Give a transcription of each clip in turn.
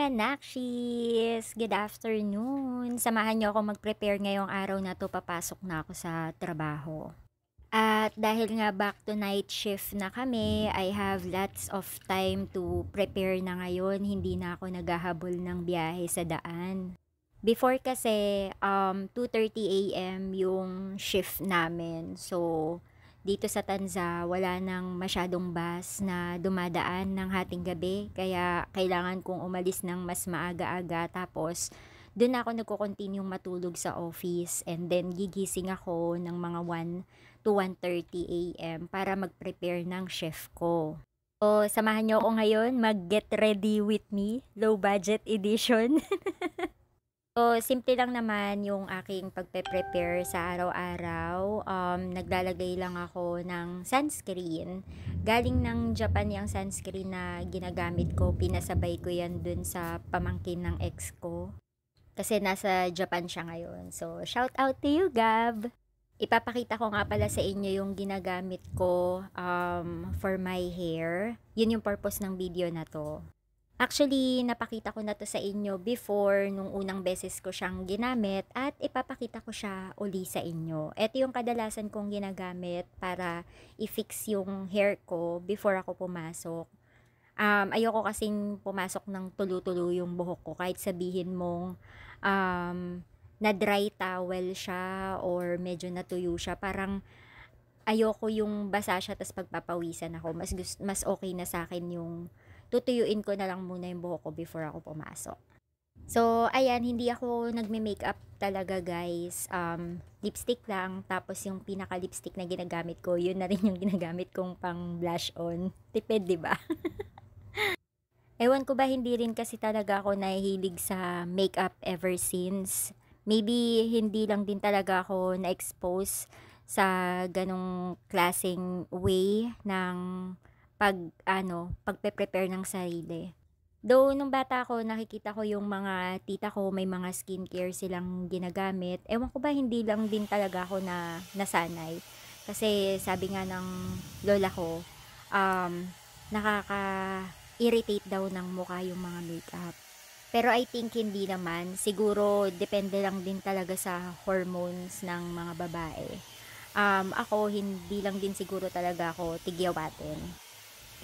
mga nakshis! Good afternoon! Samahan niyo ako mag-prepare ngayong araw na 'to, papasok na ako sa trabaho. At dahil nga back to night shift na kami, I have lots of time to prepare na ngayon, hindi na ako naghahabol ng biyahe sa daan. Before kasi, 2:30 AM yung shift namin. So, dito sa Tanza, wala nang masyadong bus na dumadaan ng hating gabi. Kaya kailangan kong umalis ng mas maaga-aga. Tapos, dun na ako nagko-continue matulog sa office. And then, gigising ako ng mga 1 to 1:30 AM para mag-prepare ng shift ko. So, samahan niyo ako ngayon mag-get ready with me, low budget edition. So, simple lang naman yung aking pagpe-prepare sa araw-araw. Naglalagay lang ako ng sunscreen. Galing ng Japan yung sunscreen na ginagamit ko. Pinasabay ko yan dun sa pamangkin ng ex ko. Kasi nasa Japan siya ngayon. So, shout out to you, Gab! Ipapakita ko nga pala sa inyo yung ginagamit ko for my hair. Yun yung purpose ng video na to. Actually, napakita ko na to sa inyo before nung unang beses ko siyang ginamit at ipapakita ko siya uli sa inyo. Ito yung kadalasan kong ginagamit para i-fix yung hair ko before ako pumasok. Ayoko kasing pumasok ng tulo-tulo yung buhok ko kahit sabihin mong na dry towel siya or medyo natuyo siya. Parang ayoko yung basa siya tas pagpapawisan ako. Mas okay na sa akin yung tutuyuin ko na lang muna yung buhok ko before ako pumasok. So, ayan, hindi ako nagme-makeup talaga, guys. Lipstick lang, tapos yung pinaka-lipstick na ginagamit ko, yun na rin yung ginagamit kong pang blush on. Tipid, di ba? Ewan ko ba, hindi rin kasi talaga ako nahihilig sa makeup ever since. Maybe hindi lang din talaga ako na-expose sa ganong klaseng way ng pagpe-prepare ng sarili. Though nung bata ako, nakikita ko yung mga tita ko may mga skincare silang ginagamit. Ewan ko ba, hindi lang din talaga ako na nasanay. Kasi sabi nga ng lola ko, nakaka-irritate daw ng mukha yung mga makeup. Pero I think hindi naman. Siguro depende lang din talaga sa hormones ng mga babae. Ako, hindi lang din siguro talaga ako tigyawatin.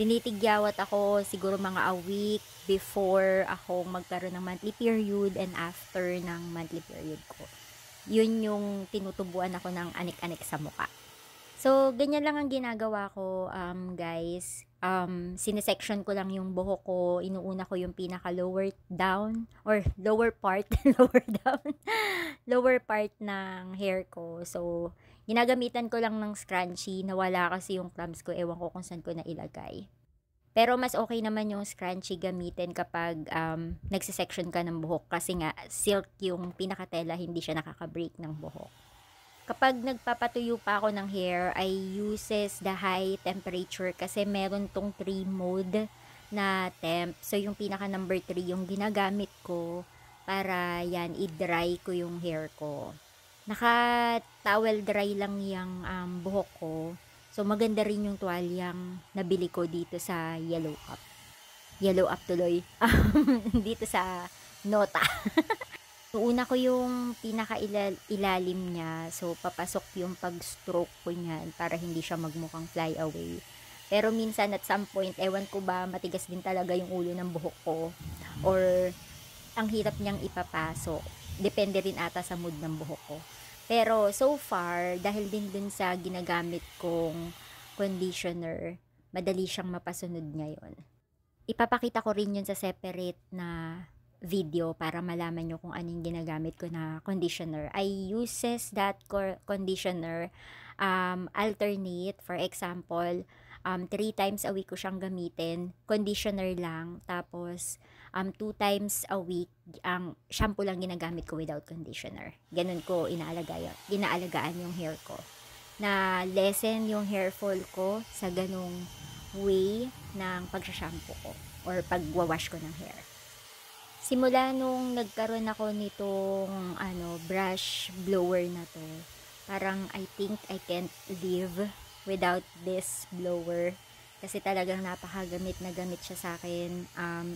Tinitigyawat ako siguro mga a week before ako magkaroon ng monthly period and after ng monthly period ko. Yun yung tinutubuan ako ng anik-anik sa mukha. So, ganyan lang ang ginagawa ko, guys. Sinesection ko lang yung buhok ko. Inuuna ko yung pinaka-lower down or lower part, lower down, lower part ng hair ko. So, ginagamitan ko lang ng scrunchie. Nawala kasi yung clumps ko. Ewan ko kung saan ko na ilagay. Pero mas okay naman yung scrunchie gamitin kapag nagsisection ka ng buhok. Kasi nga, silk yung pinakatela, hindi siya nakaka-break ng buhok. Kapag nagpapatuyo pa ako ng hair, I uses the high temperature kasi meron tong 3 mode na temp. So, yung pinaka number 3 yung ginagamit ko para yan, i-dry ko yung hair ko. Naka-towel dry lang yung buhok ko. So, maganda rin yung tuwalyang nabili ko dito sa Yellow Up. Yellow Up tuloy. Dito sa Nota. Una ko yung pinaka-ilalim niya. So, papasok yung pag-stroke ko niyan para hindi siya magmukhang fly away. Pero minsan at some point, ewan ko ba, matigas din talaga yung ulo ng buhok ko. Or, ang hirap niyang ipapasok. Depende rin ata sa mood ng buhok ko. Pero, so far, dahil din dun sa ginagamit kong conditioner, madali siyang mapasunod ngayon. Ipapakita ko rin yun sa separate na video para malaman nyo kung anong ginagamit ko na conditioner. I uses that conditioner alternate. For example, 3 times a week ko siyang gamitin. Conditioner lang. Tapos, 2 times a week, ang shampoo lang ginagamit ko without conditioner. Ganun ko inaalagaan yung hair ko. Na lessen yung hair fall ko sa ganung way ng pagsashampoo ko or pagwawash ko ng hair. Simula nung nagkaroon ako nitong brush blower na to, parang I think I can't live without this blower kasi talagang napakagamit na gamit siya sa akin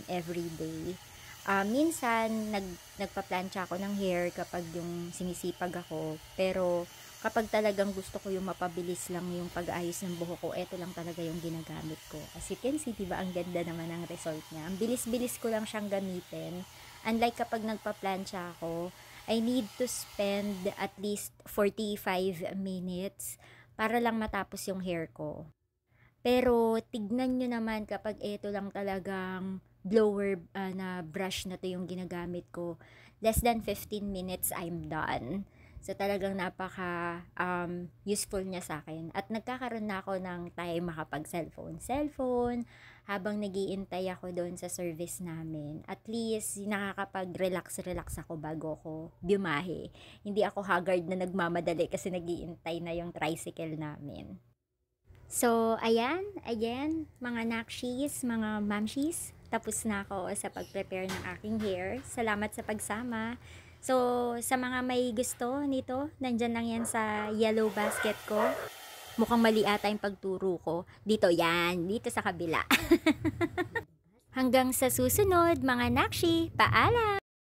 every day. Minsan nagpa-plancha ako ng hair kapag yung sinisipag ako, pero kapag talagang gusto ko yung mapabilis lang yung pag-ayos ng buhok ko, eto lang talaga yung ginagamit ko. As you can see, diba, ang ganda naman ng result niya. Ang bilis-bilis ko lang siyang gamitin. Unlike kapag nagpa-plancha ako, I need to spend at least 45 minutes para lang matapos yung hair ko. Pero tignan nyo naman kapag ito lang talagang blower na brush na to yung ginagamit ko. Less than 15 minutes, I'm done. So talagang napaka useful niya sa akin. At nagkakaroon na ako ng time makapag-cellphone habang nagiintay ako doon sa service namin. At least nakakapag-relax ako bago ako biyahe. Hindi ako haggard na nagmamadali kasi nagiintay na yung tricycle namin. So, ayan, again, mga nakshis, mga mamshis, tapos na ako sa pag-prepare ng aking hair. Salamat sa pagsama. So, sa mga may gusto nito, nandyan lang yan sa yellow basket ko. Mukhang mali ata yung pagturo ko. Dito yan, dito sa kabila. Hanggang sa susunod, mga nakshi, paalam!